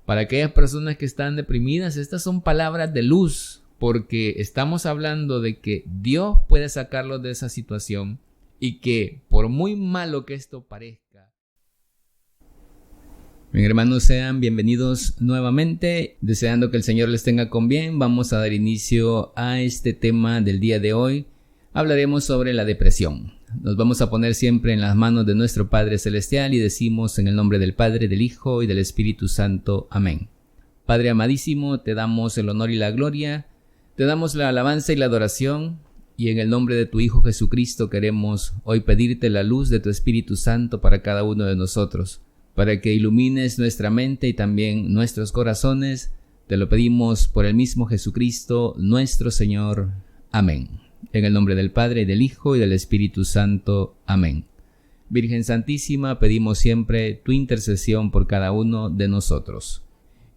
Para aquellas personas que están deprimidas, estas son palabras de luz, porque estamos hablando de que Dios puede sacarlos de esa situación y que por muy malo que esto parezca. Mis hermanos, sean bienvenidos nuevamente, deseando que el Señor les tenga con bien. Vamos a dar inicio a este tema del día de hoy. Hablaremos sobre la depresión. Nos vamos a poner siempre en las manos de nuestro Padre Celestial y decimos en el nombre del Padre, del Hijo y del Espíritu Santo. Amén. Padre amadísimo, te damos el honor y la gloria, te damos la alabanza y la adoración, y en el nombre de tu Hijo Jesucristo queremos hoy pedirte la luz de tu Espíritu Santo para cada uno de nosotros, para que ilumines nuestra mente y también nuestros corazones. Te lo pedimos por el mismo Jesucristo, nuestro Señor. Amén. En el nombre del Padre, del Hijo y del Espíritu Santo. Amén. Virgen Santísima, pedimos siempre tu intercesión por cada uno de nosotros.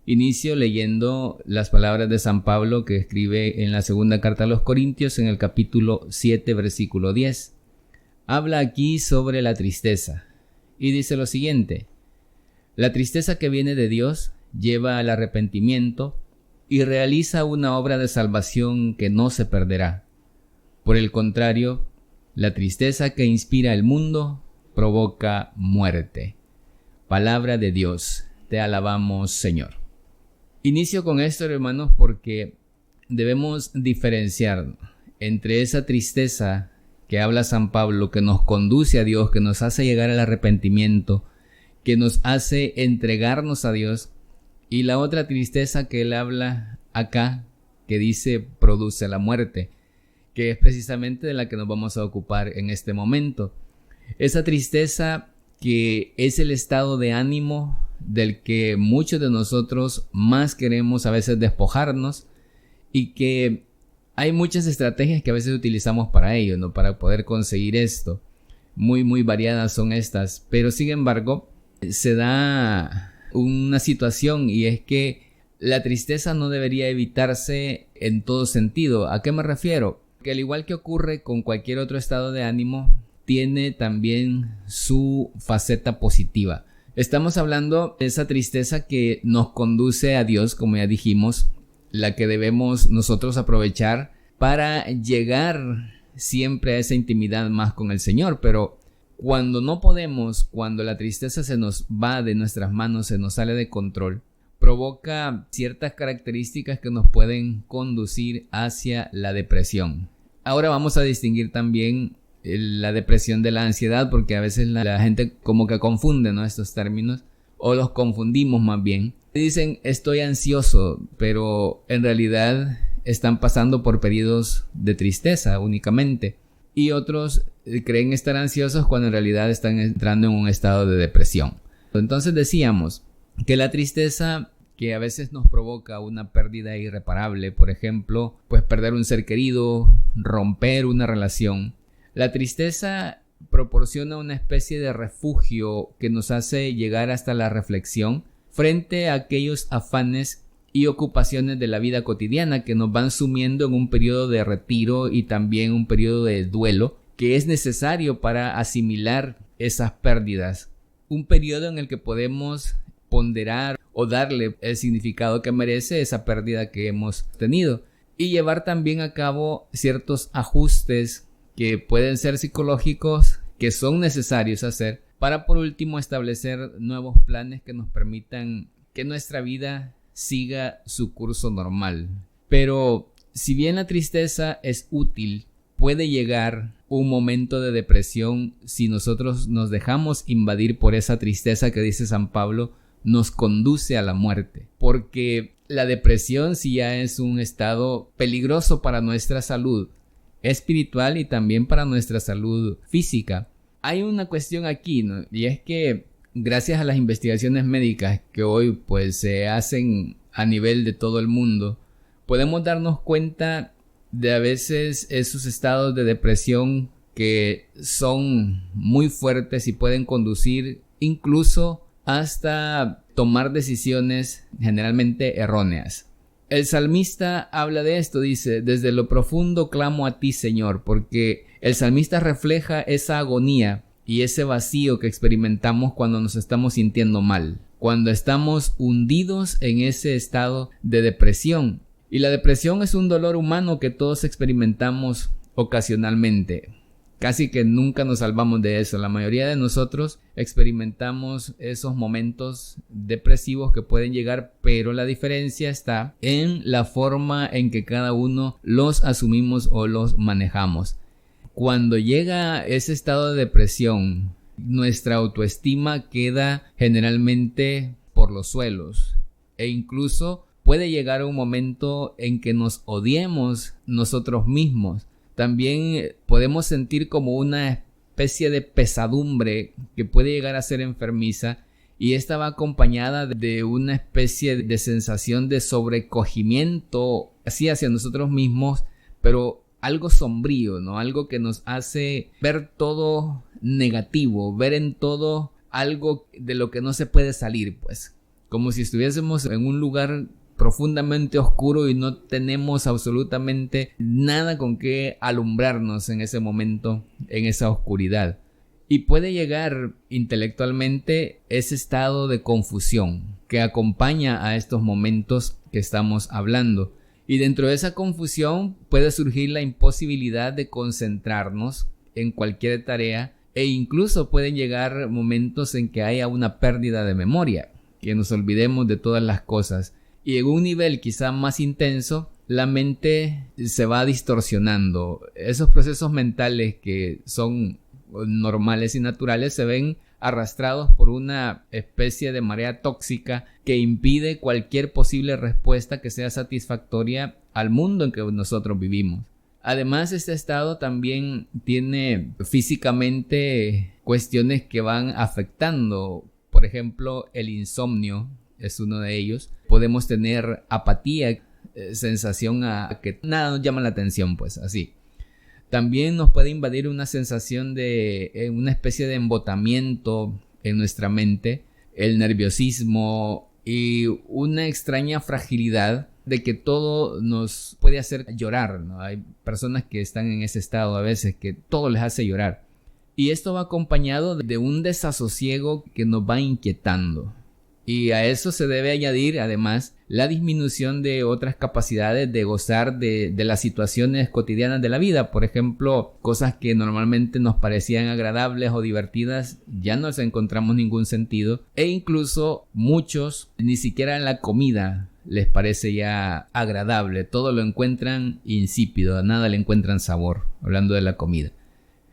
Inicio leyendo las palabras de San Pablo que escribe en la segunda carta a los Corintios en el capítulo 7, versículo 10. Habla aquí sobre la tristeza y dice lo siguiente: la tristeza que viene de Dios lleva al arrepentimiento y realiza una obra de salvación que no se perderá. Por el contrario, la tristeza que inspira el mundo provoca muerte. Palabra de Dios, te alabamos, Señor. Inicio con esto, hermanos, porque debemos diferenciar entre esa tristeza que habla San Pablo, que nos conduce a Dios, que nos hace llegar al arrepentimiento, que nos hace entregarnos a Dios, y la otra tristeza que él habla acá, que dice produce la muerte, que es precisamente de la que nos vamos a ocupar en este momento. Esa tristeza que es el estado de ánimo del que muchos de nosotros más queremos a veces despojarnos, y que hay muchas estrategias que a veces utilizamos para ello, ¿no? Para poder conseguir esto. Muy variadas son estas, pero sin embargo se da una situación, y es que la tristeza no debería evitarse en todo sentido. ¿A qué me refiero? Que al igual que ocurre con cualquier otro estado de ánimo, tiene también su faceta positiva. Estamos hablando de esa tristeza que nos conduce a Dios, como ya dijimos, la que debemos nosotros aprovechar para llegar siempre a esa intimidad más con el Señor. Pero cuando no podemos, cuando la tristeza se nos va de nuestras manos, se nos sale de control, provoca ciertas características que nos pueden conducir hacia la depresión. Ahora vamos a distinguir también la depresión de la ansiedad, porque a veces la gente como que confunde, ¿no?, estos términos, o los confundimos más bien. Dicen estoy ansioso, pero en realidad están pasando por periodos de tristeza únicamente. Y otros creen estar ansiosos cuando en realidad están entrando en un estado de depresión. Entonces decíamos que la tristeza que a veces nos provoca una pérdida irreparable, por ejemplo, pues perder un ser querido, romper una relación. La tristeza proporciona una especie de refugio que nos hace llegar hasta la reflexión frente a aquellos afanes y ocupaciones de la vida cotidiana que nos van sumiendo en un periodo de retiro y también un periodo de duelo que es necesario para asimilar esas pérdidas. Un periodo en el que podemos ponderar o darle el significado que merece esa pérdida que hemos tenido y llevar también a cabo ciertos ajustes que pueden ser psicológicos, que son necesarios hacer para por último establecer nuevos planes que nos permitan que nuestra vida siga su curso normal. Pero si bien la tristeza es útil, puede llegar un momento de depresión si nosotros nos dejamos invadir por esa tristeza que dice San Pablo nos conduce a la muerte, porque la depresión sí ya es un estado peligroso para nuestra salud espiritual y también para nuestra salud física. Hay una cuestión aquí, ¿no? Y es que gracias a las investigaciones médicas que hoy pues se hacen a nivel de todo el mundo, podemos darnos cuenta de a veces esos estados de depresión que son muy fuertes y pueden conducir incluso hasta tomar decisiones generalmente erróneas. El salmista habla de esto, dice: desde lo profundo clamo a ti, Señor, porque el salmista refleja esa agonía y ese vacío que experimentamos cuando nos estamos sintiendo mal. cuando estamos hundidos en ese estado de depresión. Y la depresión es un dolor humano que todos experimentamos ocasionalmente. Casi que nunca nos salvamos de eso. La mayoría de nosotros experimentamos esos momentos depresivos que pueden llegar, pero la diferencia está en la forma en que cada uno los asumimos o los manejamos. Cuando llega ese estado de depresión, nuestra autoestima queda generalmente por los suelos e incluso puede llegar un momento en que nos odiemos nosotros mismos. También podemos sentir como una especie de pesadumbre que puede llegar a ser enfermiza, y esta va acompañada de una especie de sensación de sobrecogimiento así hacia nosotros mismos, pero algo sombrío, ¿no? Algo que nos hace ver todo negativo, ver en todo algo de lo que no se puede salir, pues, como si estuviésemos en un lugar profundamente oscuro y no tenemos absolutamente nada con qué alumbrarnos en ese momento, en esa oscuridad. Y puede llegar intelectualmente ese estado de confusión que acompaña a estos momentos que estamos hablando. Y dentro de esa confusión puede surgir la imposibilidad de concentrarnos en cualquier tarea, e incluso pueden llegar momentos en que haya una pérdida de memoria, que nos olvidemos de todas las cosas. Y en un nivel quizá más intenso, la mente se va distorsionando. Esos procesos mentales que son normales y naturales se ven arrastrados por una especie de marea tóxica que impide cualquier posible respuesta que sea satisfactoria al mundo en que nosotros vivimos. Además, este estado también tiene físicamente cuestiones que van afectando. Por ejemplo, el insomnio es uno de ellos. Podemos tener apatía, sensación a que nada nos llama la atención, pues así. También nos puede invadir una sensación de una especie de embotamiento en nuestra mente, el nerviosismo y una extraña fragilidad de que todo nos puede hacer llorar, ¿no? Hay personas que están en ese estado a veces que todo les hace llorar. Y esto va acompañado de un desasosiego que nos va inquietando. Y a eso se debe añadir además la disminución de otras capacidades de gozar de las situaciones cotidianas de la vida. Por ejemplo, cosas que normalmente nos parecían agradables o divertidas ya no les encontramos ningún sentido, e incluso muchos ni siquiera en la comida les parece ya agradable. Todo lo encuentran insípido, a nada le encuentran sabor, hablando de la comida.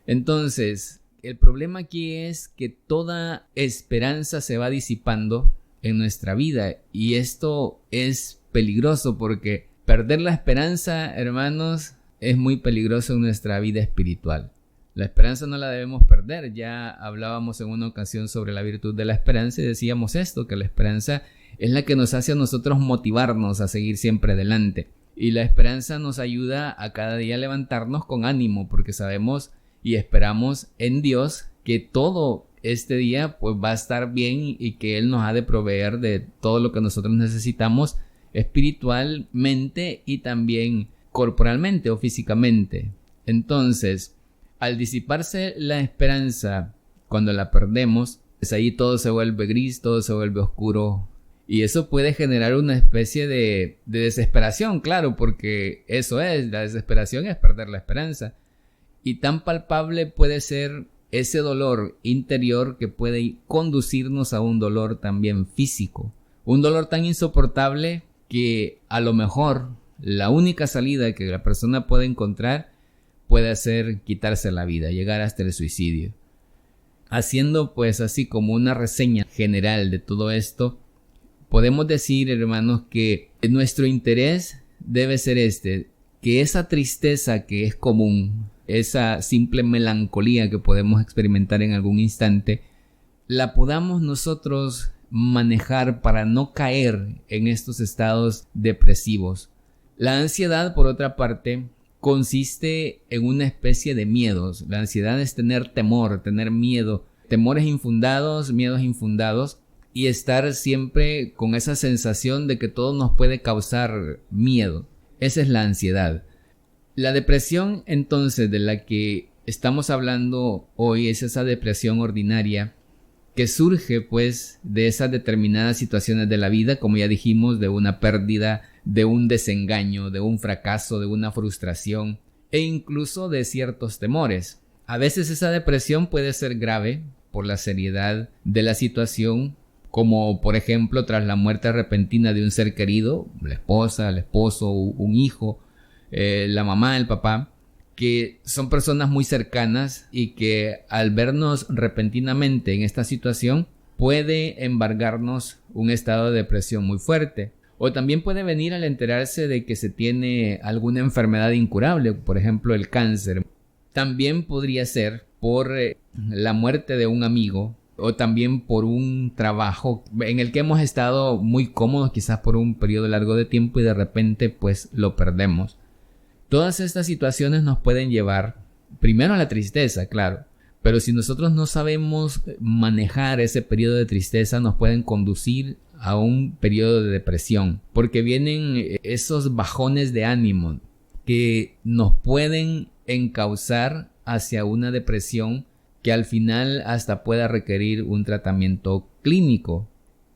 Entonces, el problema aquí es que toda esperanza se va disipando en nuestra vida, y esto es peligroso porque perder la esperanza, hermanos, es muy peligroso en nuestra vida espiritual. La esperanza no la debemos perder. Ya hablábamos en una ocasión sobre la virtud de la esperanza y decíamos esto, que la esperanza es la que nos hace a nosotros motivarnos a seguir siempre adelante, y la esperanza nos ayuda a cada día levantarnos con ánimo porque sabemos y esperamos en Dios que todo este día pues va a estar bien y que Él nos ha de proveer de todo lo que nosotros necesitamos espiritualmente y también corporalmente o físicamente. Entonces, al disiparse la esperanza, cuando la perdemos, pues ahí todo se vuelve gris, todo se vuelve oscuro, y eso puede generar una especie de desesperación, claro, porque eso es, la desesperación es perder la esperanza. Y tan palpable puede ser ese dolor interior que puede conducirnos a un dolor también físico. Un dolor tan insoportable que a lo mejor la única salida que la persona puede encontrar puede ser quitarse la vida, llegar hasta el suicidio. Haciendo pues así como una reseña general de todo esto, podemos decir, hermanos, que nuestro interés debe ser que esa tristeza que es común, esa simple melancolía que podemos experimentar en algún instante, la podamos nosotros manejar para no caer en estos estados depresivos. La ansiedad, por otra parte, consiste en una especie de miedos. La ansiedad es tener temor, tener miedo, temores infundados, miedos infundados, y estar siempre con esa sensación de que todo nos puede causar miedo. Esa es la ansiedad. La depresión, entonces, de la que estamos hablando hoy, es esa depresión ordinaria que surge pues de esas determinadas situaciones de la vida, como ya dijimos, de una pérdida, de un desengaño, de un fracaso, de una frustración e incluso de ciertos temores. A veces esa depresión puede ser grave por la seriedad de la situación, como por ejemplo tras la muerte repentina de un ser querido, la esposa, el esposo, un hijo, la mamá, el papá, que son personas muy cercanas y que al vernos repentinamente en esta situación puede embargarnos un estado de depresión muy fuerte. O también puede venir al enterarse de que se tiene alguna enfermedad incurable, por ejemplo el cáncer. También podría ser por la muerte de un amigo o también por un trabajo en el que hemos estado muy cómodos quizás por un periodo largo de tiempo y de repente pues lo perdemos. Todas estas situaciones nos pueden llevar primero a la tristeza, claro, pero si nosotros no sabemos manejar ese periodo de tristeza nos pueden conducir a un periodo de depresión, porque vienen esos bajones de ánimo que nos pueden encauzar hacia una depresión que al final hasta pueda requerir un tratamiento clínico.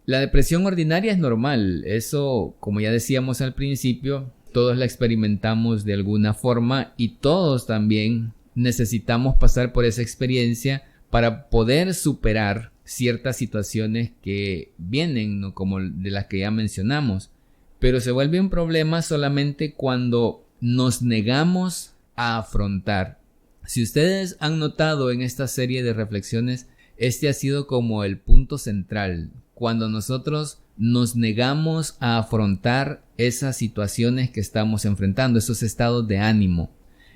La depresión ordinaria es normal, eso como ya decíamos al principio, todos la experimentamos de alguna forma y todos también necesitamos pasar por esa experiencia para poder superar ciertas situaciones que vienen, ¿no? Como de las que ya mencionamos. Pero se vuelve un problema solamente cuando nos negamos a afrontar. Si ustedes han notado en esta serie de reflexiones, este ha sido como el punto central. Cuando nosotros nos negamos a afrontar esas situaciones que estamos enfrentando, esos estados de ánimo,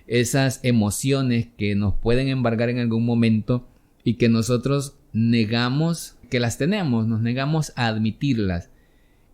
esas emociones que nos pueden embargar en algún momento y que nosotros negamos que las tenemos, nos negamos a admitirlas.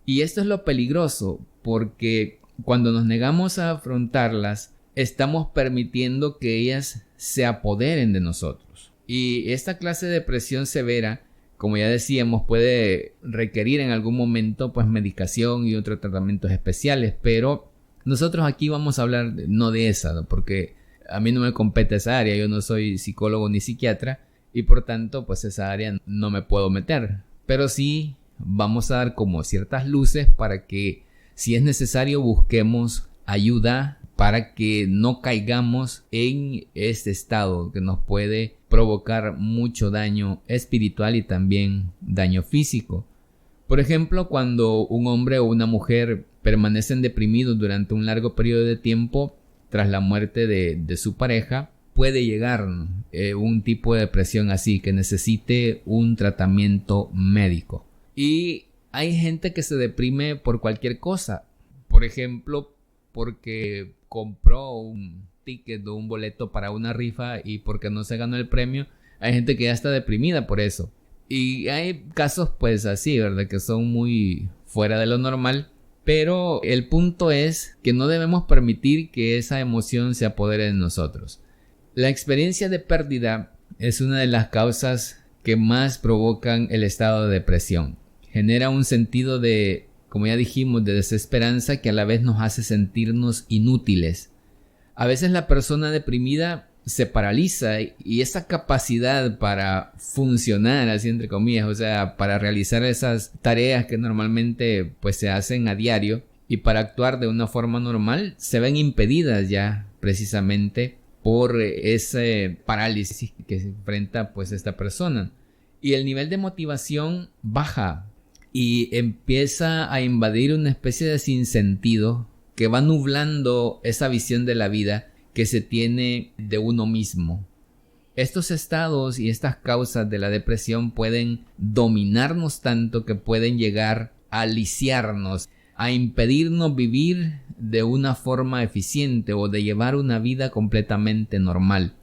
Y esto es lo peligroso, porque cuando nos negamos a afrontarlas, estamos permitiendo que ellas se apoderen de nosotros. Y esta clase de depresión severa, como ya decíamos, puede requerir en algún momento pues medicación y otros tratamientos especiales, pero nosotros aquí vamos a hablar no de esa, ¿no? Porque a mí no me compete esa área, yo no soy psicólogo ni psiquiatra y por tanto pues esa área no me puedo meter, pero sí vamos a dar como ciertas luces para que si es necesario busquemos ayuda para que no caigamos en este estado que nos puede provocar mucho daño espiritual y también daño físico. Por ejemplo, cuando un hombre o una mujer permanecen deprimidos durante un largo periodo de tiempo tras la muerte de su pareja, puede llegar un tipo de depresión así que necesite un tratamiento médico. Y hay gente que se deprime por cualquier cosa. Por ejemplo, porque compró un ticket o un boleto para una rifa y porque no se ganó el premio, hay gente que ya está deprimida por eso. Y hay casos pues así, ¿verdad? Que son muy fuera de lo normal. Pero el punto es que no debemos permitir que esa emoción se apodere de nosotros. La experiencia de pérdida es una de las causas que más provocan el estado de depresión. Genera un sentido de, como ya dijimos, de desesperanza que a la vez nos hace sentirnos inútiles. A veces la persona deprimida se paraliza y esa capacidad para funcionar, así entre comillas, o sea, para realizar esas tareas que normalmente pues se hacen a diario y para actuar de una forma normal, se ven impedidas ya precisamente por ese parálisis que se enfrenta pues esta persona. Y el nivel de motivación baja y empieza a invadir una especie de sinsentido que va nublando esa visión de la vida que se tiene de uno mismo. Estos estados y estas causas de la depresión pueden dominarnos tanto que pueden llegar a lisiarnos, a impedirnos vivir de una forma eficiente o de llevar una vida completamente normal.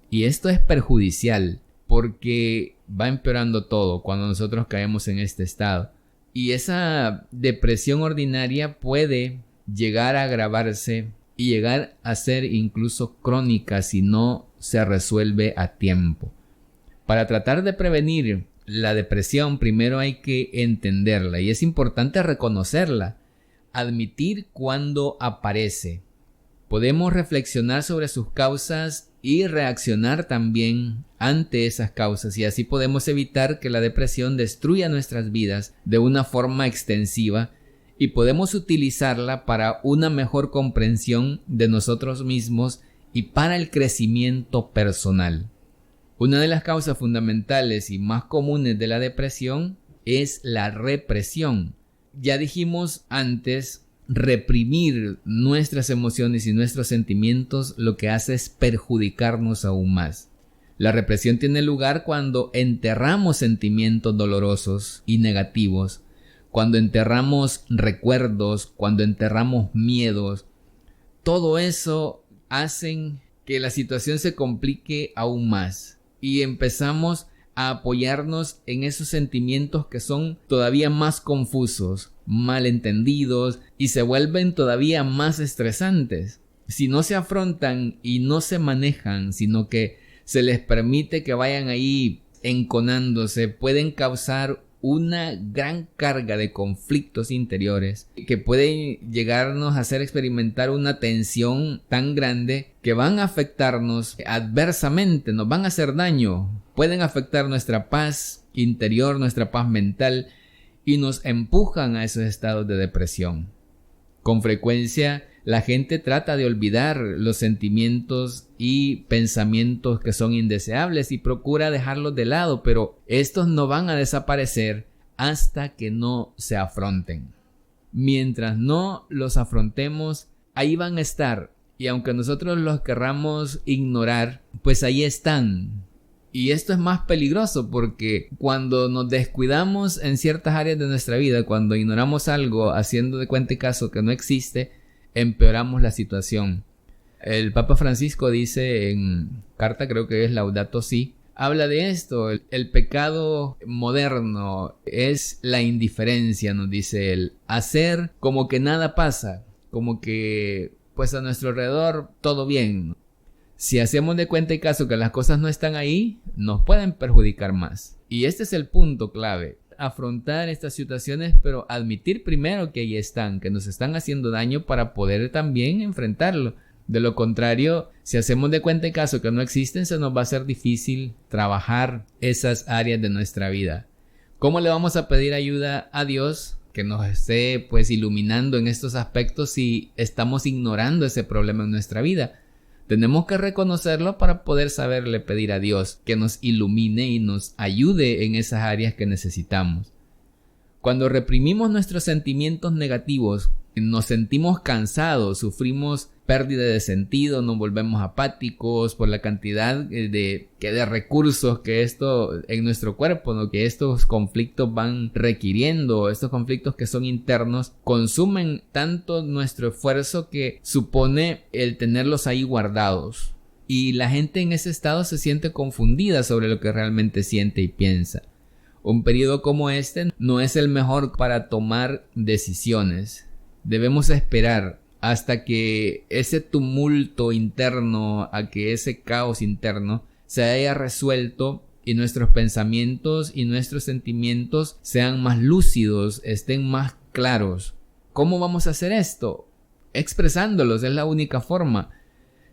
Y esto es perjudicial porque va empeorando todo cuando nosotros caemos en este estado. Y esa depresión ordinaria puede llegar a agravarse y llegar a ser incluso crónica si no se resuelve a tiempo. Para tratar de prevenir la depresión, primero hay que entenderla y es importante reconocerla, admitir cuando aparece. Podemos reflexionar sobre sus causas y reaccionar también ante esas causas, y así podemos evitar que la depresión destruya nuestras vidas de una forma extensiva y podemos utilizarla para una mejor comprensión de nosotros mismos y para el crecimiento personal. Una de las causas fundamentales y más comunes de la depresión es la represión. Ya dijimos antes, reprimir nuestras emociones y nuestros sentimientos lo que hace es perjudicarnos aún más. La represión tiene lugar cuando enterramos sentimientos dolorosos y negativos, cuando enterramos recuerdos, cuando enterramos miedos. Todo eso hacen que la situación se complique aún más y empezamos a apoyarnos en esos sentimientos que son todavía más confusos, malentendidos y se vuelven todavía más estresantes. Si no se afrontan y no se manejan, sino que se les permite que vayan ahí enconándose, pueden causar una gran carga de conflictos interiores que pueden llegarnos a hacer experimentar una tensión tan grande que van a afectarnos adversamente, nos van a hacer daño, pueden afectar nuestra paz interior, nuestra paz mental y nos empujan a esos estados de depresión. Con frecuencia la gente trata de olvidar los sentimientos y pensamientos que son indeseables y procura dejarlos de lado, pero estos no van a desaparecer hasta que no se afronten. Mientras no los afrontemos, ahí van a estar, y aunque nosotros los querramos ignorar, pues ahí están. Y esto es más peligroso porque cuando nos descuidamos en ciertas áreas de nuestra vida, cuando ignoramos algo haciendo de cuenta y caso que no existe, empeoramos la situación. El Papa Francisco dice en carta, creo que es Laudato Si, habla de esto. El pecado moderno es la indiferencia, nos dice él. Hacer como que nada pasa, como que pues a nuestro alrededor todo bien. Si hacemos de cuenta y caso que las cosas no están ahí, nos pueden perjudicar más. Y este es el punto clave. Afrontar estas situaciones, pero admitir primero que ahí están, que nos están haciendo daño para poder también enfrentarlo. De lo contrario, si hacemos de cuenta y caso que no existen, se nos va a hacer difícil trabajar esas áreas de nuestra vida. ¿Cómo le vamos a pedir ayuda a Dios que nos esté pues iluminando en estos aspectos si estamos ignorando ese problema en nuestra vida? Tenemos que reconocerlo para poder saberle pedir a Dios que nos ilumine y nos ayude en esas áreas que necesitamos. Cuando reprimimos nuestros sentimientos negativos, nos sentimos cansados, sufrimos pérdida de sentido, nos volvemos apáticos por la cantidad de recursos que esto en nuestro cuerpo, ¿no? Que estos conflictos van requiriendo, estos conflictos que son internos, consumen tanto nuestro esfuerzo que supone el tenerlos ahí guardados. Y la gente en ese estado se siente confundida sobre lo que realmente siente y piensa. Un periodo como este no es el mejor para tomar decisiones. Debemos esperar hasta que ese tumulto interno, a que ese caos interno se haya resuelto y nuestros pensamientos y nuestros sentimientos sean más lúcidos, estén más claros. ¿Cómo vamos a hacer esto? Expresándolos, es la única forma.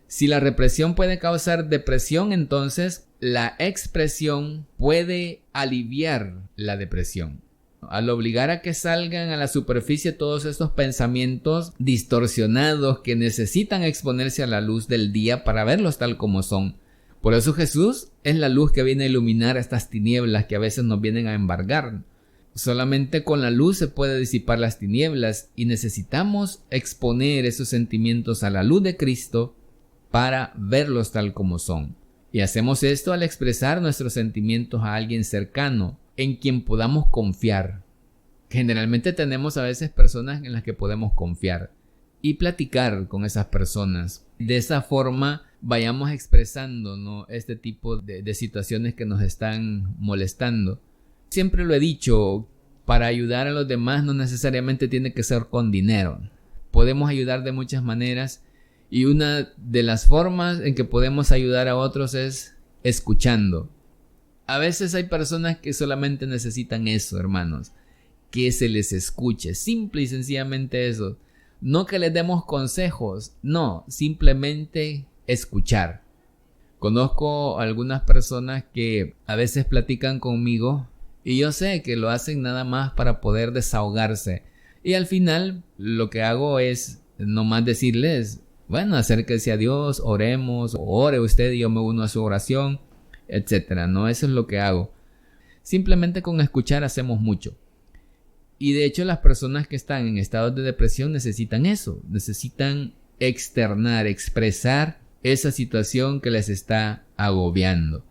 Si la represión puede causar depresión, entonces la expresión puede aliviar la depresión. Al obligar a que salgan a la superficie todos estos pensamientos distorsionados que necesitan exponerse a la luz del día para verlos tal como son. Por eso Jesús es la luz que viene a iluminar estas tinieblas que a veces nos vienen a embargar. Solamente con la luz se puede disipar las tinieblas y necesitamos exponer esos sentimientos a la luz de Cristo para verlos tal como son. Y hacemos esto al expresar nuestros sentimientos a alguien cercano, en quien podamos confiar. Generalmente tenemos a veces personas en las que podemos confiar y platicar con esas personas. De esa forma vayamos expresando, ¿no?, este tipo de situaciones que nos están molestando. Siempre lo he dicho, para ayudar a los demás no necesariamente tiene que ser con dinero. Podemos ayudar de muchas maneras y una de las formas en que podemos ayudar a otros es escuchando. A veces hay personas que solamente necesitan eso, hermanos, que se les escuche, simple y sencillamente eso. No que les demos consejos, no, simplemente escuchar. Conozco algunas personas que a veces platican conmigo y yo sé que lo hacen nada más para poder desahogarse. Y al final lo que hago es nomás decirles, bueno, acérquese a Dios, oremos, ore usted y yo me uno a su oración, etcétera. No, eso es lo que hago. Simplemente con escuchar hacemos mucho. Y de hecho las personas que están en estados de depresión necesitan eso, necesitan externar, expresar esa situación que les está agobiando.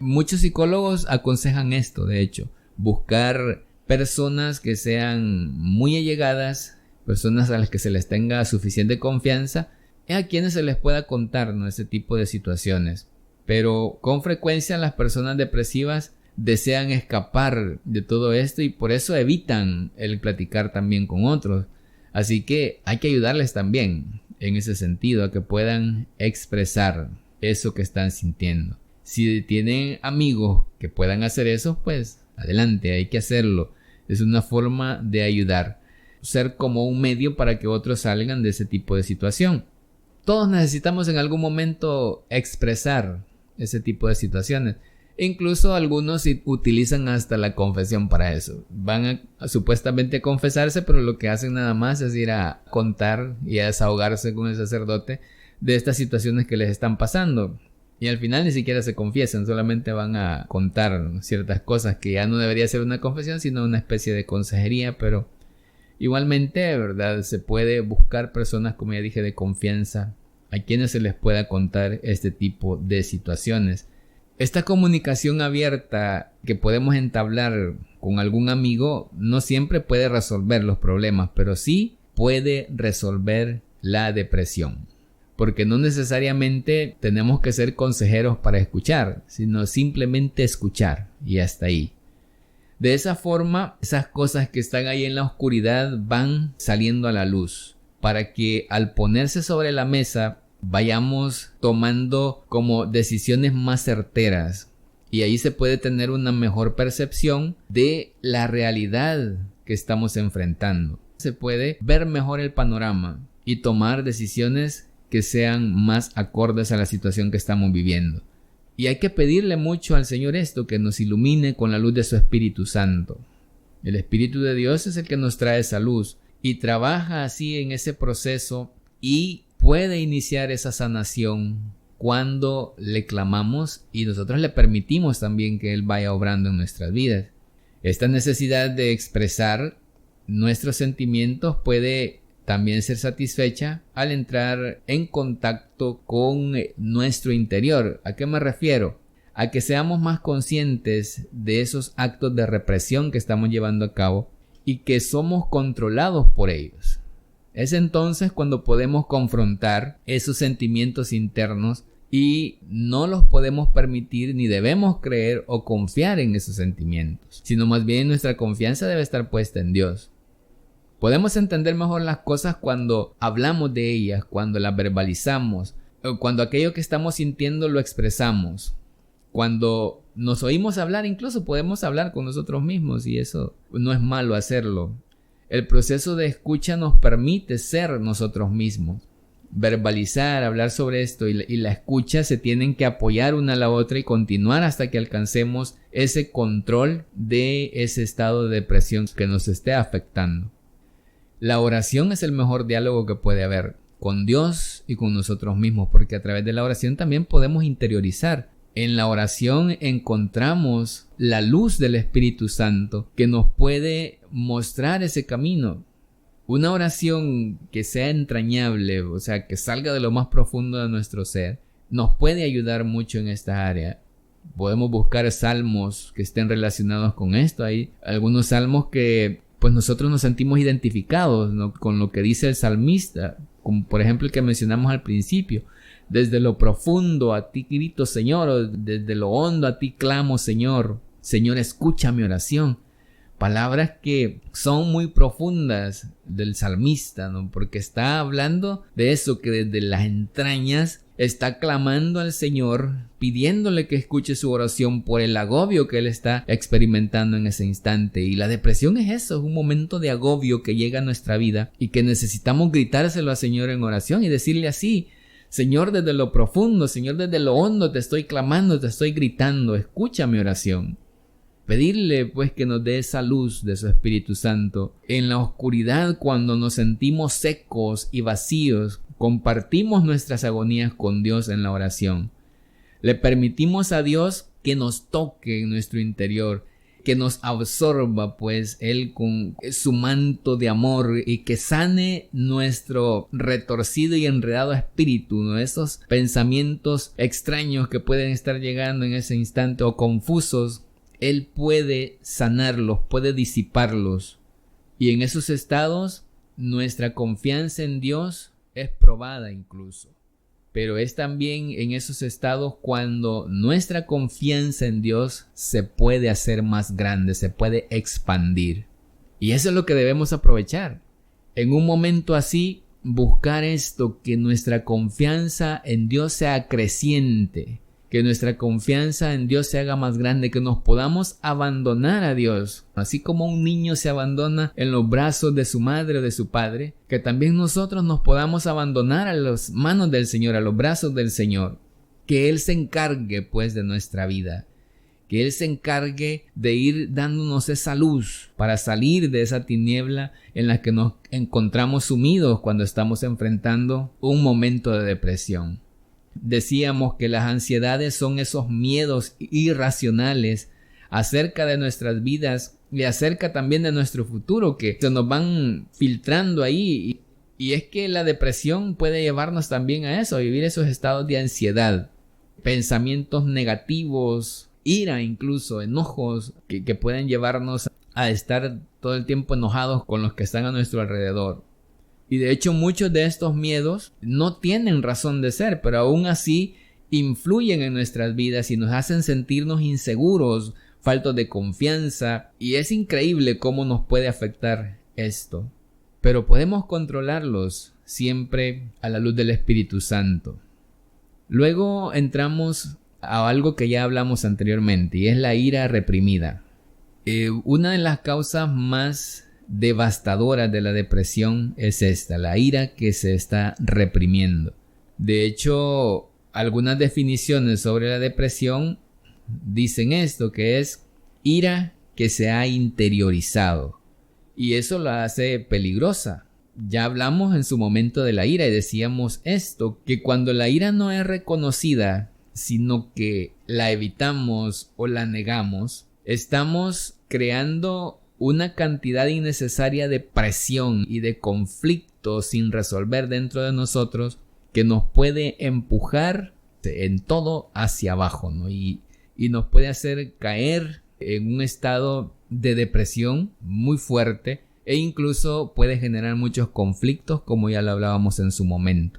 Muchos psicólogos aconsejan esto, de hecho, buscar personas que sean muy allegadas, personas a las que se les tenga suficiente confianza y a quienes se les pueda contar, ¿no?, ese tipo de situaciones. Pero con frecuencia las personas depresivas desean escapar de todo esto y por eso evitan el platicar también con otros. Así que hay que ayudarles también en ese sentido a que puedan expresar eso que están sintiendo. Si tienen amigos que puedan hacer eso, pues adelante, hay que hacerlo. Es una forma de ayudar, ser como un medio para que otros salgan de ese tipo de situación. Todos necesitamos en algún momento expresar ese tipo de situaciones. Incluso algunos utilizan hasta la confesión para eso. Van a supuestamente confesarse, pero lo que hacen nada más es ir a contar y a desahogarse con el sacerdote de estas situaciones que les están pasando. Y al final ni siquiera se confiesan, solamente van a contar ciertas cosas que ya no debería ser una confesión, sino una especie de consejería. Pero igualmente, ¿verdad?, se puede buscar personas, como ya dije, de confianza, a quienes se les pueda contar este tipo de situaciones. Esta comunicación abierta que podemos entablar con algún amigo no siempre puede resolver los problemas, pero sí puede resolver la depresión. Porque no necesariamente tenemos que ser consejeros para escuchar, sino simplemente escuchar y hasta ahí. De esa forma, esas cosas que están ahí en la oscuridad van saliendo a la luz, para que al ponerse sobre la mesa vayamos tomando como decisiones más certeras y ahí se puede tener una mejor percepción de la realidad que estamos enfrentando. Se puede ver mejor el panorama y tomar decisiones que sean más acordes a la situación que estamos viviendo. Y hay que pedirle mucho al Señor esto, que nos ilumine con la luz de su Espíritu Santo. El Espíritu de Dios es el que nos trae esa luz y trabaja así en ese proceso y puede iniciar esa sanación cuando le clamamos y nosotros le permitimos también que Él vaya obrando en nuestras vidas. Esta necesidad de expresar nuestros sentimientos puede también ser satisfecha al entrar en contacto con nuestro interior. ¿A qué me refiero? A que seamos más conscientes de esos actos de represión que estamos llevando a cabo y que somos controlados por ellos. Es entonces cuando podemos confrontar esos sentimientos internos y no los podemos permitir ni debemos creer o confiar en esos sentimientos, sino más bien nuestra confianza debe estar puesta en Dios. Podemos entender mejor las cosas cuando hablamos de ellas, cuando las verbalizamos, cuando aquello que estamos sintiendo lo expresamos. Cuando nos oímos hablar, incluso podemos hablar con nosotros mismos y eso no es malo hacerlo. El proceso de escucha nos permite ser nosotros mismos, verbalizar, hablar sobre esto y la escucha se tienen que apoyar una a la otra y continuar hasta que alcancemos ese control de ese estado de depresión que nos esté afectando. La oración es el mejor diálogo que puede haber con Dios y con nosotros mismos, porque a través de la oración también podemos interiorizar. En la oración encontramos la luz del Espíritu Santo que nos puede mostrar ese camino. Una oración que sea entrañable, o sea, que salga de lo más profundo de nuestro ser, nos puede ayudar mucho en esta área. Podemos buscar salmos que estén relacionados con esto. Hay algunos salmos que pues nosotros nos sentimos identificados, ¿no?, con lo que dice el salmista, como por ejemplo el que mencionamos al principio. Desde lo profundo a ti grito, Señor, desde lo hondo a ti clamo, Señor. Señor, escucha mi oración. Palabras que son muy profundas del salmista, ¿no?, porque está hablando de eso, que desde las entrañas está clamando al Señor, pidiéndole que escuche su oración por el agobio que él está experimentando en ese instante. Y la depresión es eso, es un momento de agobio que llega a nuestra vida y que necesitamos gritárselo al Señor en oración y decirle así: Señor, desde lo profundo, Señor, desde lo hondo te estoy clamando, te estoy gritando, escucha mi oración. Pedirle pues que nos dé esa luz de su Espíritu Santo. En la oscuridad, cuando nos sentimos secos y vacíos, compartimos nuestras agonías con Dios en la oración. Le permitimos a Dios que nos toque en nuestro interior, que nos absorba pues Él con su manto de amor y que sane nuestro retorcido y enredado espíritu, ¿no? Esos pensamientos extraños que pueden estar llegando en ese instante o confusos. Él puede sanarlos, puede disiparlos. Y en esos estados, nuestra confianza en Dios es probada incluso. Pero es también en esos estados cuando nuestra confianza en Dios se puede hacer más grande, se puede expandir. Y eso es lo que debemos aprovechar. En un momento así, buscar esto, que nuestra confianza en Dios sea creciente. Que nuestra confianza en Dios se haga más grande, que nos podamos abandonar a Dios, así como un niño se abandona en los brazos de su madre o de su padre, que también nosotros nos podamos abandonar a las manos del Señor, a los brazos del Señor, que Él se encargue pues de nuestra vida, que Él se encargue de ir dándonos esa luz para salir de esa tiniebla en la que nos encontramos sumidos cuando estamos enfrentando un momento de depresión. Decíamos que las ansiedades son esos miedos irracionales acerca de nuestras vidas y acerca también de nuestro futuro que se nos van filtrando ahí. Y es que la depresión puede llevarnos también a eso, a vivir esos estados de ansiedad, pensamientos negativos, ira incluso, enojos que pueden llevarnos a estar todo el tiempo enojados con los que están a nuestro alrededor. Y de hecho muchos de estos miedos no tienen razón de ser, pero aún así influyen en nuestras vidas y nos hacen sentirnos inseguros, faltos de confianza, y es increíble cómo nos puede afectar esto. Pero podemos controlarlos siempre a la luz del Espíritu Santo. Luego entramos a algo que ya hablamos anteriormente y es la ira reprimida. Una de las causas más devastadora de la depresión es esta, la ira que se está reprimiendo. De hecho, algunas definiciones sobre la depresión dicen esto, que es ira que se ha interiorizado, y eso la hace peligrosa. Ya hablamos en su momento de la ira y decíamos esto, que cuando la ira no es reconocida, sino que la evitamos o la negamos, estamos creando una cantidad innecesaria de presión y de conflicto sin resolver dentro de nosotros que nos puede empujar en todo hacia abajo, ¿no? Y nos puede hacer caer en un estado de depresión muy fuerte e incluso puede generar muchos conflictos, como ya lo hablábamos en su momento.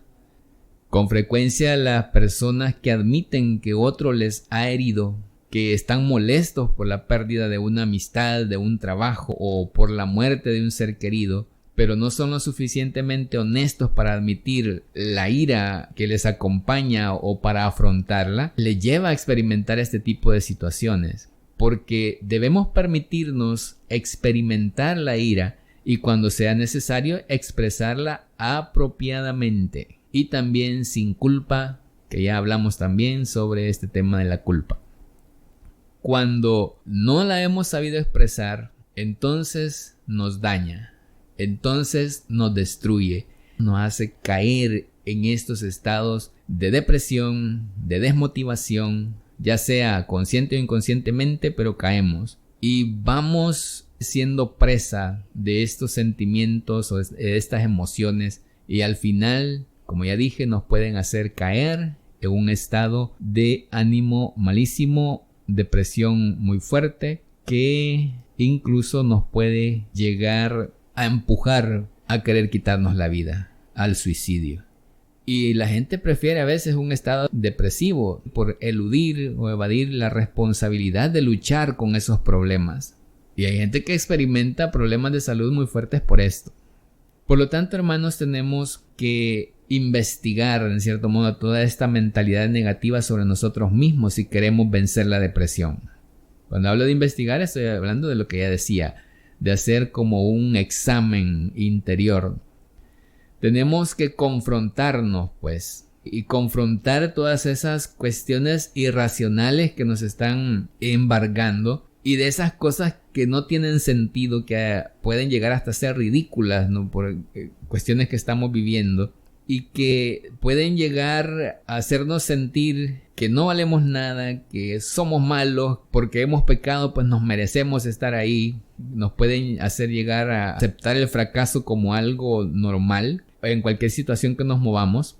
Con frecuencia las personas que admiten que otro les ha herido, que están molestos por la pérdida de una amistad, de un trabajo o por la muerte de un ser querido, pero no son lo suficientemente honestos para admitir la ira que les acompaña o para afrontarla, les lleva a experimentar este tipo de situaciones, porque debemos permitirnos experimentar la ira y cuando sea necesario expresarla apropiadamente y también sin culpa, que ya hablamos también sobre este tema de la culpa. Cuando no la hemos sabido expresar, entonces nos daña, entonces nos destruye, nos hace caer en estos estados de depresión, de desmotivación, ya sea consciente o inconscientemente, pero caemos y vamos siendo presa de estos sentimientos o de estas emociones y al final, como ya dije, nos pueden hacer caer en un estado de ánimo malísimo, depresión muy fuerte, que incluso nos puede llegar a empujar a querer quitarnos la vida, al suicidio. Y la gente prefiere a veces un estado depresivo por eludir o evadir la responsabilidad de luchar con esos problemas. Y hay gente que experimenta problemas de salud muy fuertes por esto. Por lo tanto, hermanos, tenemos que investigar, en cierto modo, toda esta mentalidad negativa sobre nosotros mismos si queremos vencer la depresión. Cuando hablo de investigar, estoy hablando de lo que ya decía, de hacer como un examen interior. Tenemos que confrontarnos, pues, y confrontar todas esas cuestiones irracionales que nos están embargando y de esas cosas que no tienen sentido, que pueden llegar hasta ser ridículas, ¿no? Por cuestiones que estamos viviendo y que pueden llegar a hacernos sentir que no valemos nada, que somos malos, porque hemos pecado, pues nos merecemos estar ahí. Nos pueden hacer llegar a aceptar el fracaso como algo normal en cualquier situación que nos movamos.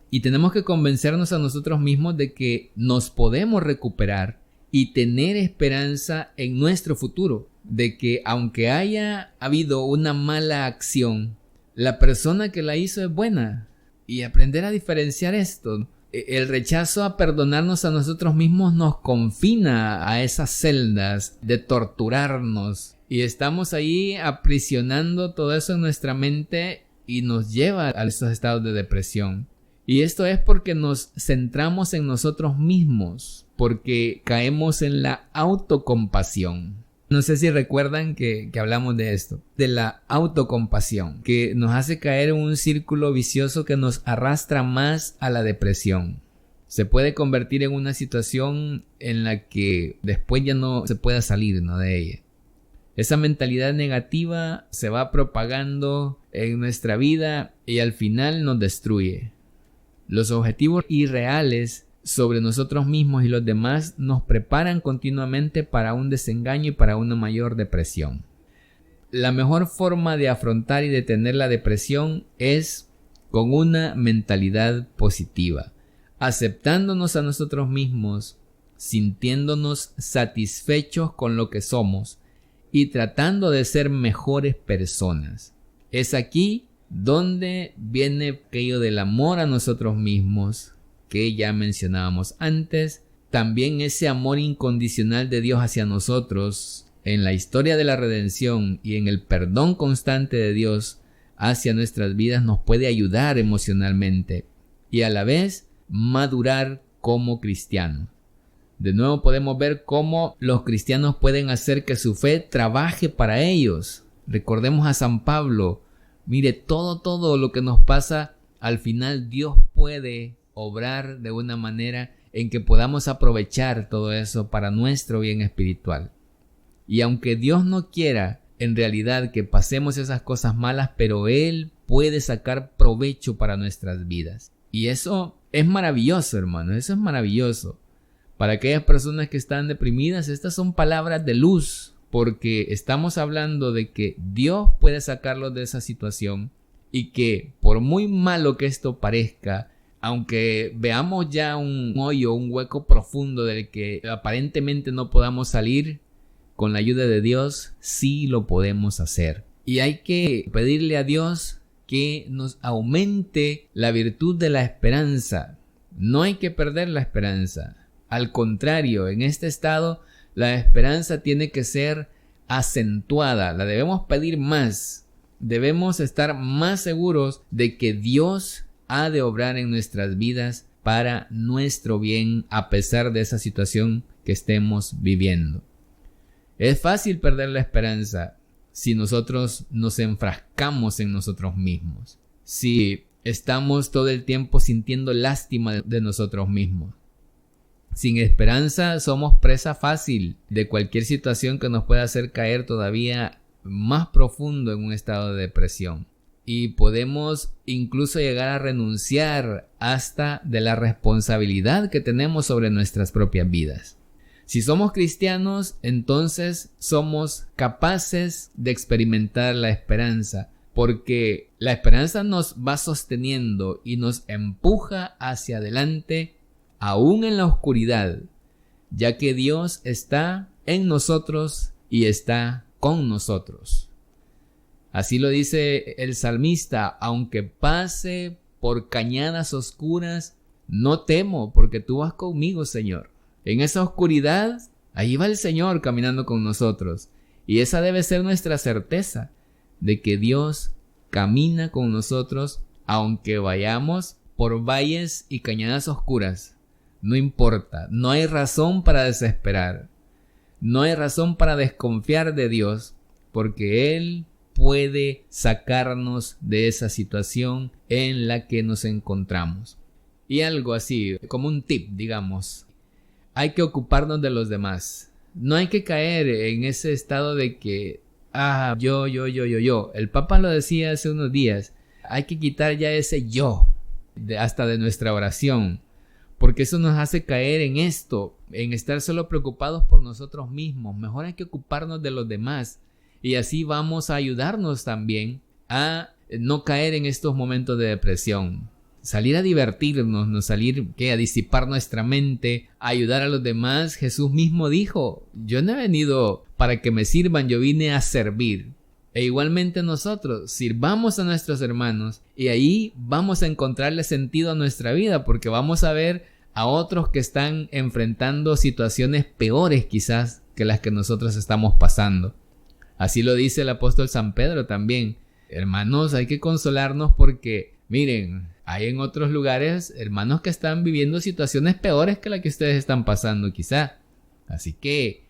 Y tenemos que convencernos a nosotros mismos de que nos podemos recuperar y tener esperanza en nuestro futuro. De que aunque haya habido una mala acción, la persona que la hizo es buena. Y aprender a diferenciar esto. El rechazo a perdonarnos a nosotros mismos nos confina a esas celdas de torturarnos. Y estamos ahí aprisionando todo eso en nuestra mente y nos lleva a esos estados de depresión. Y esto es porque nos centramos en nosotros mismos, porque caemos en la autocompasión. No sé si recuerdan que hablamos de esto, de la autocompasión, que nos hace caer en un círculo vicioso que nos arrastra más a la depresión. Se puede convertir en una situación en la que después ya no se pueda salir, ¿no?, de ella. Esa mentalidad negativa se va propagando en nuestra vida y al final nos destruye. Los objetivos irreales sobre nosotros mismos y los demás nos preparan continuamente para un desengaño y para una mayor depresión. La mejor forma de afrontar y detener la depresión es con una mentalidad positiva, aceptándonos a nosotros mismos, sintiéndonos satisfechos con lo que somos y tratando de ser mejores personas. Es aquí donde viene aquello del amor a nosotros mismos que ya mencionábamos antes, también ese amor incondicional de Dios hacia nosotros en la historia de la redención y en el perdón constante de Dios hacia nuestras vidas nos puede ayudar emocionalmente y a la vez madurar como cristianos. De nuevo podemos ver cómo los cristianos pueden hacer que su fe trabaje para ellos. Recordemos a San Pablo. Mire, todo lo que nos pasa, al final Dios puede obrar de una manera en que podamos aprovechar todo eso para nuestro bien espiritual. Y aunque Dios no quiera en realidad que pasemos esas cosas malas, pero Él puede sacar provecho para nuestras vidas. Y eso es maravilloso, hermano, eso es maravilloso. Para aquellas personas que están deprimidas, estas son palabras de luz, porque estamos hablando de que Dios puede sacarlos de esa situación y que por muy malo que esto parezca, aunque veamos ya un hoyo, un hueco profundo del que aparentemente no podamos salir, con la ayuda de Dios sí lo podemos hacer. Y hay que pedirle a Dios que nos aumente la virtud de la esperanza. No hay que perder la esperanza. Al contrario, en este estado, la esperanza tiene que ser acentuada. La debemos pedir más. Debemos estar más seguros de que Dios ha de obrar en nuestras vidas para nuestro bien a pesar de esa situación que estemos viviendo. Es fácil perder la esperanza si nosotros nos enfrascamos en nosotros mismos, si estamos todo el tiempo sintiendo lástima de nosotros mismos. Sin esperanza somos presa fácil de cualquier situación que nos pueda hacer caer todavía más profundo en un estado de depresión. Y podemos incluso llegar a renunciar hasta de la responsabilidad que tenemos sobre nuestras propias vidas. Si somos cristianos, entonces somos capaces de experimentar la esperanza, porque la esperanza nos va sosteniendo y nos empuja hacia adelante, aún en la oscuridad, ya que Dios está en nosotros y está con nosotros. Así lo dice el salmista: aunque pase por cañadas oscuras, no temo, porque tú vas conmigo, Señor. En esa oscuridad, ahí va el Señor caminando con nosotros. Y esa debe ser nuestra certeza, de que Dios camina con nosotros, aunque vayamos por valles y cañadas oscuras. No importa, no hay razón para desesperar. No hay razón para desconfiar de Dios, porque Él puede sacarnos de esa situación en la que nos encontramos. Y algo así, como un tip, digamos. Hay que ocuparnos de los demás. No hay que caer en ese estado de que, yo. El Papa lo decía hace unos días. Hay que quitar ya ese yo, hasta de nuestra oración. Porque eso nos hace caer en esto, en estar solo preocupados por nosotros mismos. Mejor hay que ocuparnos de los demás. Y así vamos a ayudarnos también a no caer en estos momentos de depresión. Salir a divertirnos, no salir a disipar nuestra mente, a ayudar a los demás. Jesús mismo dijo, yo no he venido para que me sirvan, yo vine a servir. E igualmente nosotros sirvamos a nuestros hermanos y ahí vamos a encontrarle sentido a nuestra vida, porque vamos a ver a otros que están enfrentando situaciones peores quizás que las que nosotros estamos pasando. Así lo dice el apóstol San Pedro también. Hermanos, hay que consolarnos porque, miren, hay en otros lugares hermanos que están viviendo situaciones peores que las que ustedes están pasando quizá. Así que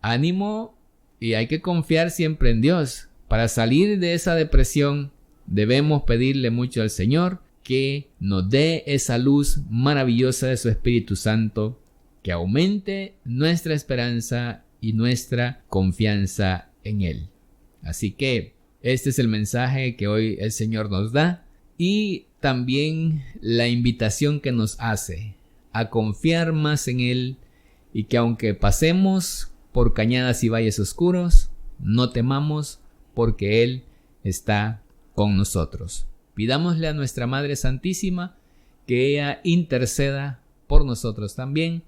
ánimo, y hay que confiar siempre en Dios. Para salir de esa depresión debemos pedirle mucho al Señor que nos dé esa luz maravillosa de su Espíritu Santo, que aumente nuestra esperanza y nuestra confianza en Él. Así que este es el mensaje que hoy el Señor nos da, y también la invitación que nos hace a confiar más en Él, y que aunque pasemos por cañadas y valles oscuros, no temamos, porque Él está con nosotros. Pidámosle a nuestra Madre Santísima que ella interceda por nosotros también,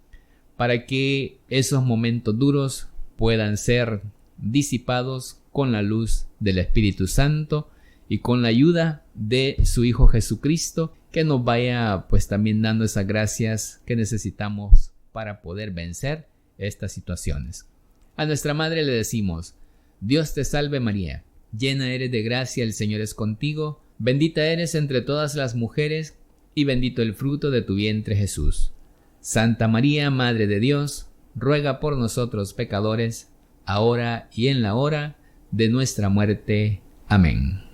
para que esos momentos duros puedan ser disipados con la luz del Espíritu Santo y con la ayuda de su Hijo Jesucristo, que nos vaya pues también dando esas gracias que necesitamos para poder vencer estas situaciones. A nuestra Madre le decimos: Dios te salve María, llena eres de gracia, el Señor es contigo, bendita eres entre todas las mujeres, y bendito el fruto de tu vientre Jesús. Santa María, Madre de Dios, ruega por nosotros pecadores, ahora y en la hora de nuestra muerte. Amén.